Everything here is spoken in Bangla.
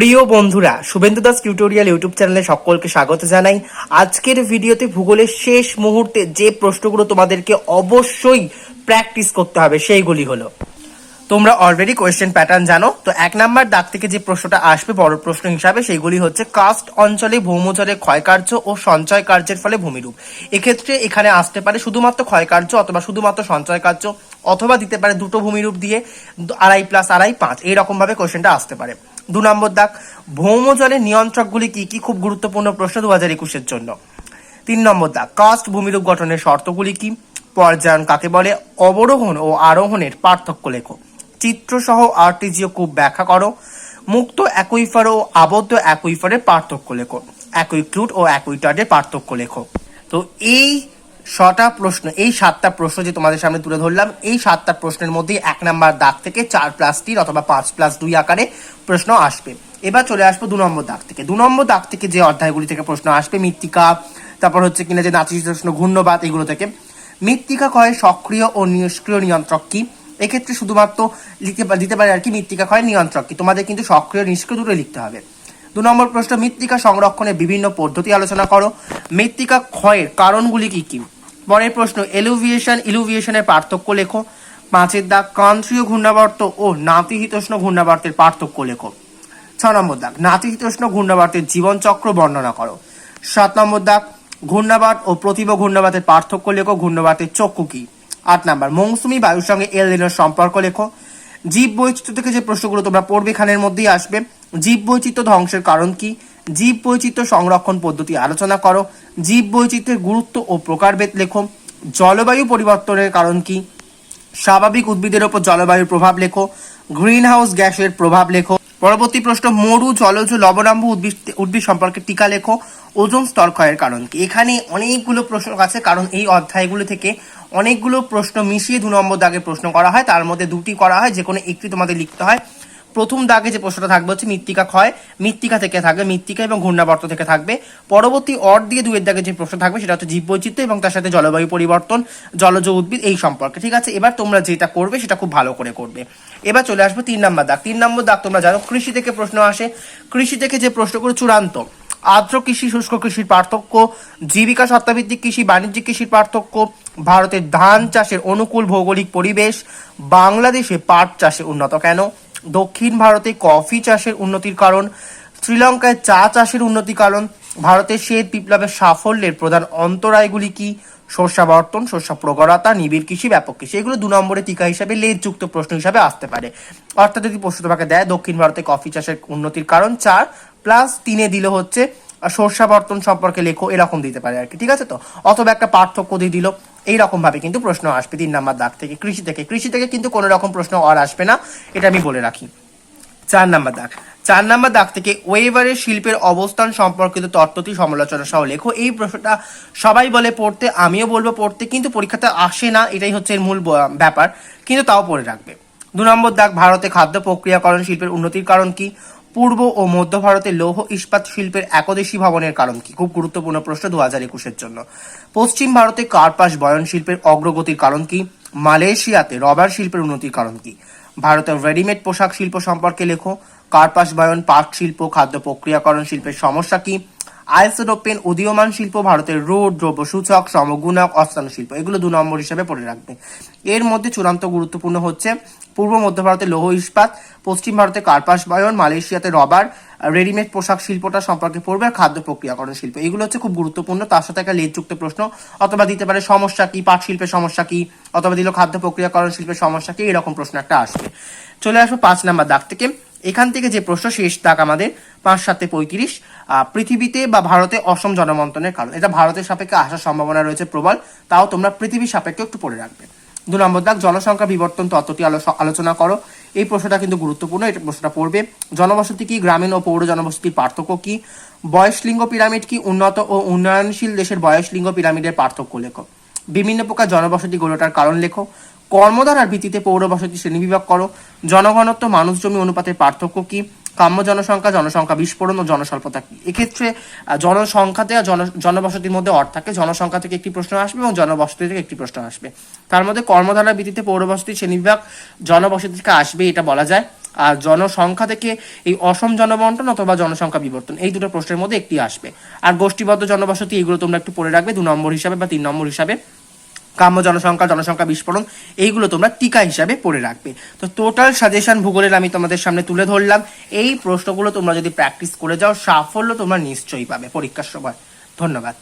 প্রিয় বন্ধুরা, শুভেন্দু দাস টিউটোরিয়াল ইউটিউব চ্যানেলে সকলকে স্বাগত জানাই। আজকের ভিডিওতে ভূগোলের শেষ মুহূর্তে যে প্রশ্নগুলো তোমাদেরকে অবশ্যই প্র্যাকটিস করতে হবে সেইগুলি হলো, তোমরা অলরেডি কোয়েশ্চেন প্যাটার্ন জানো। তো 1 নাম্বার দাগ থেকে যে প্রশ্নটা আসবে বড় প্রশ্ন হিসাবে সেইগুলি হচ্ছে কার্স্ট অঞ্চলে ভৌমজলের ক্ষয়কার্য ও সঞ্চয় কার্যের ফলে ভূমিরূপ। এক্ষেত্রে এখানে আসতে পারে শুধুমাত্র ক্ষয়কার্য অথবা শুধুমাত্র সঞ্চয় কার্য, অথবা দিতে পারে দুটো ভূমিরূপ দিয়ে 2.5 + 2.5 5, এইরকম ভাবে কোয়েশ্চেনটা আসতে পারে। 2 নম্বর দাগ, ভৌমজলের নিয়ন্ত্রকগুলি কি কি? খুব গুরুত্বপূর্ণ প্রশ্ন 2021-এর জন্য। 3 নম্বর দাগ, কার্স্ট ভূমিরূপ গঠনের শর্তগুলি কি? পর্যায়ন কাকে বলে? অবরোহণ ও আরোহণের পার্থক্য লেখো। চিত্র সহ আর্টিজিও কূপ ব্যাখ্যা করো। মুক্ত অ্যাকুইফার ও আবদ্ধ অ্যাকুইফারের পার্থক্য লেখো। অ্যাকুইক্লুড ও অ্যাকুইটার্ডের পার্থক্য লেখো। তো এই 6টা প্রশ্ন, এই 7টা প্রশ্ন যে তোমাদের সামনে তুলে ধরলাম, এই 7টা প্রশ্নের মধ্যে 1 নাম্বার দাগ থেকে 4+3 অথবা 5+2 আকারে প্রশ্ন আসবে। এবার চলে আসবো 2 নম্বর দাগ থেকে। 2 নম্বর দাগ থেকে যে অধ্যায়গুলি থেকে প্রশ্ন আসবে, মৃত্তিকা, তারপর হচ্ছে কিনা যে নাতিশীতোষ্ণ ঘূর্ণবাত, এগুলো থেকে। মৃত্তিকা ক্ষয়ের সক্রিয় ও নিষ্ক্রিয় নিয়ন্ত্রক কি? এক্ষেত্রে শুধুমাত্র দিতে পারে আর কি মৃত্তিকা ক্ষয়ের নিয়ন্ত্রক কি। তোমাদের কিন্তু সক্রিয় নিষ্ক্রিয় দুটো লিখতে হবে। 2 নম্বর প্রশ্ন, মৃত্তিকা সংরক্ষণের বিভিন্ন পদ্ধতি আলোচনা করো। মৃত্তিকা ক্ষয়ের কারণগুলি কি কি? পরের প্রশ্ন, ইলুভিয়েশনের পার্থক্য লেখো। 5 দাগ, ক্রান্তীয় ঘূর্ণাবর্ত ও নাতিশীতোষ্ণ ঘূর্ণাবর্তের পার্থক্য লেখো। 6 নম্বর দাগ, নাতিশীতোষ্ণ ঘূর্ণাবর্তের জীবনচক্র বর্ণনা করো। 7 নম্বর দাগ, ঘূর্ণাবাত ও প্রতিভ ঘূর্ণাবাতের পার্থক্য লেখো। ঘূর্ণাবাতের চক্ষু কি? 8 নম্বর, মৌসুমী বায়ুর সঙ্গে এল নিনোর সম্পর্ক লেখো। জীব বৈচিত্র্য থেকে যে প্রশ্নগুলো তোমরা পড়বে এখানের মধ্যেই আসবে। জীব বৈচিত্র্য ধ্বংসের কারণ কি? জীব বৈচিত্র্য সংরক্ষণ পদ্ধতি আলোচনা করো। জীব বৈচিত্র্যের গুরুত্ব ও প্রকারভেদ লেখো। জলবায়ু পরিবর্তনের কারণ কি? স্বাভাবিক উদ্ভিদের উপর জলবায়ুর প্রভাব লেখো। গ্রিন হাউস গ্যাসের প্রভাব লেখো। পরবর্তী প্রশ্ন, মরু জলজ লবণাম্ব উদ্ভিদ সম্পর্কে টিকা লেখো। ওজোন স্তর ক্ষয়ের কারণ কি? এখানে অনেকগুলো প্রশ্ন আছে, কারণ এই অধ্যায়গুলো থেকে অনেকগুলো প্রশ্ন মিশিয়ে 2 নম্বর দাগে প্রশ্ন করা হয়। তার মধ্যে 2টি করা হয়, যে কোনো একটি তোমাদের লিখতে হয়। প্রথম দাগে যে প্রশ্নটা থাকবে হচ্ছে মৃত্তিকা ক্ষয়, মৃত্তিকা থেকে থাকবে, মৃত্তিকা এবং ঘূর্ণাবর্ত থেকে থাকবে। পরবর্তী দিয়ে 2 এর দাগে যে প্রশ্ন থাকবে সেটা হচ্ছে জীববৈচিত্র্য এবং তার সাথে জলবায়ু পরিবর্তন, জলজ উদ্ভিদ, এই সম্পর্কে। ঠিক আছে, এবার তোমরা যেটা করবে সেটা খুব ভালো করে করবে। এবার চলে আসবো 3 নম্বর দাগ। 3 নম্বর দাগ তোমরা জানো কৃষি থেকে প্রশ্ন আসে। কৃষি থেকে যে প্রশ্নগুলো চূড়ান্ত, আর্দ্র কৃষি শুষ্ক কৃষির পার্থক্য, জীবিকা সত্তাভিত্তিক কৃষি বাণিজ্যিক কৃষির পার্থক্য, ভারতের ধান চাষের অনুকূল ভৌগোলিক পরিবেশ, বাংলাদেশে পাট চাষে উন্নত কেন, দক্ষিণ ভারতে কফি চাষের উন্নতির কারণ, শ্রীলঙ্কায় চা চাষের উন্নতির কারণ, ভারতের শ্বেত বিপ্লবের সাফল্যের প্রধান অন্তরায়গুলি কি, শস্যাবর্তন, শস্য প্রগরতা, নিবিড় কৃষি, ব্যাপক কৃষি। এগুলো 2 নম্বরে টিকা হিসাবে লেজযুক্ত প্রশ্ন হিসাবে আসতে পারে। অর্থাৎ যদি প্রশ্ন তোমাকে দেয় দক্ষিণ ভারতে কফি চাষের উন্নতির কারণ 4 + 3 দিল হচ্ছে শস্যাবর্তন সম্পর্কে লেখো, এরকম দিতে পারে আর কি। ঠিক আছে, তো অথবা একটা পার্থক্য দিয়ে দিল, এইরকম ভাবে কিন্তু প্রশ্ন আসবে 3 নম্বর দাগ থেকে। কৃষি থেকে কিন্তু কোনো রকম প্রশ্ন আর আসবে না, এটা আমি বলে রাখি। 4 নম্বর দাগ। 4 নম্বর দাগ থেকে ওয়েবারের শিল্পের অবস্থান সম্পর্কিত তত্ত্বটি সমালোচনা সহ লেখো। এই প্রশ্নটা সবাই বলে পড়তে, আমিও বলবো পড়তে, কিন্তু পরীক্ষাতে আসে না, এটাই হচ্ছে এর মূল ব্যাপার, কিন্তু তাও পড়ে রাখবে। 2 নম্বর দাগ, ভারতে খাদ্য প্রক্রিয়াকরণ শিল্পের উন্নতির কারণ কি? পূর্ব ও মধ্য ভারতে লৌহ ইস্পাত শিল্পের একদেশী ভবনের কারণ কি? খুব গুরুত্বপূর্ণ প্রশ্ন 2021-এর জন্য। পশ্চিম ভারতে কার্পাস বয়ন শিল্পের অগ্রগতির কারণ কি? মালয়েশিয়াতে রবার শিল্পের উন্নতির কারণ কি? ভারতের রেডিমেড পোশাক শিল্প সম্পর্কে লেখো। কার্পাস বয়ন, পাট শিল্প, খাদ্য প্রক্রিয়াকরণ শিল্পের সমস্যা কি? আইসোটোপেন উদীয়মান শিল্প, ভারতের রোড, দ্রব্য সূচক, সমগুণক, অস্থান শিল্প, এগুলো 2 নম্বর হিসেবে পড়ে রাখবে। এর মধ্যে চূড়ান্ত গুরুত্বপূর্ণ হচ্ছে পূর্ব মধ্য ভারতে লৌহ ইস্পাত, পশ্চিম ভারতে কার্পাস বয়ন, মালয়েশিয়াতে রবার, রেডিমেড পোশাক শিল্পটা সম্পর্কে পড়বে, আর খাদ্য প্রক্রিয়াকরণ শিল্প, এগুলো হচ্ছে খুব গুরুত্বপূর্ণ। তার সাথে একটা লেজযুক্ত প্রশ্ন অথবা দিতে পারে সমস্যা কি, পাট শিল্পের সমস্যা কি, অথবা দিল খাদ্য প্রক্রিয়াকরণ শিল্পের সমস্যা কি, এরকম প্রশ্ন একটা আসবে। চলে আসবো 5 নম্বর দাগ থেকে। এখান থেকে যে প্রশ্ন, শেষ দাগ আমাদের 5 × 7 = 35, পৃথিবীতে বা ভারতে অসম জনমন্থনের কারণ। এটা ভারতের সাপেক্ষে আসার সম্ভাবনা রয়েছে প্রবল, তাও তোমরা পৃথিবীর সাপেক্ষে একটু পড়ে রাখবে। 2 নম্বর দাগ, জনসংখ্যা বিবর্তন তত্ত্বটি আলোচনা করো। এই প্রশ্নটা কিন্তু গুরুত্বপূর্ণ, এই প্রশ্নটা পড়বে। জনবসতি কি? গ্রামীণ ও পৌর জনবসতির পার্থক্য কি? বয়সলিঙ্গ পিরামিড কি? উন্নত ও উন্নয়নশীল দেশের বয়সলিঙ্গ পিরামিডের পার্থক্য লেখো। বিভিন্ন প্রকার জনবসতি গড়ে ওঠার কারণ লেখো। কর্মধারার ভিত্তিতে পৌর বসতি শ্রেণীবিভাগ করো। জনঘনত্ব মানুষ জমি অনুপাতের পার্থক্য কি? কাম্য জনসংখ্যা, জনসংখ্যা বিস্ফোরণ ও জনস্বল্পতা কি? এক্ষেত্রে জনসংখ্যাতে আর জনবসতির মধ্যে অর্থ থাকে। জনসংখ্যা থেকে একটি প্রশ্ন আসবে এবং জনবসতি থেকে একটি প্রশ্ন আসবে। তার মধ্যে কর্মধারার ভিত্তিতে পৌরবসতি শ্রেণীবিভাগ জনবসতি থেকে আসবে, এটা বলা যায়। আর জনসংখ্যা থেকে এই অসম জনবন্টন অথবা জনসংখ্যা বিবর্তন, এই দুটো প্রশ্নের মধ্যে একটি আসবে। আর গোষ্ঠীবদ্ধ জনবসতি এগুলো তোমরা একটু পড়ে রাখবে 2 নম্বর হিসাবে বা 3 নম্বর হিসাবে। কাম্য জনসংখ্যা, জনসংখ্যা বিস্ফোরণ, এইগুলো তোমরা টিকা হিসাবে পড়ে রাখবে। তো টোটাল সাজেশন ভূগোলের আমি তোমাদের সামনে তুলে ধরলাম। এই প্রশ্নগুলো তোমরা যদি প্র্যাকটিস করে যাও, সাফল্য তোমরা নিশ্চয়ই পাবে পরীক্ষার সময়। ধন্যবাদ।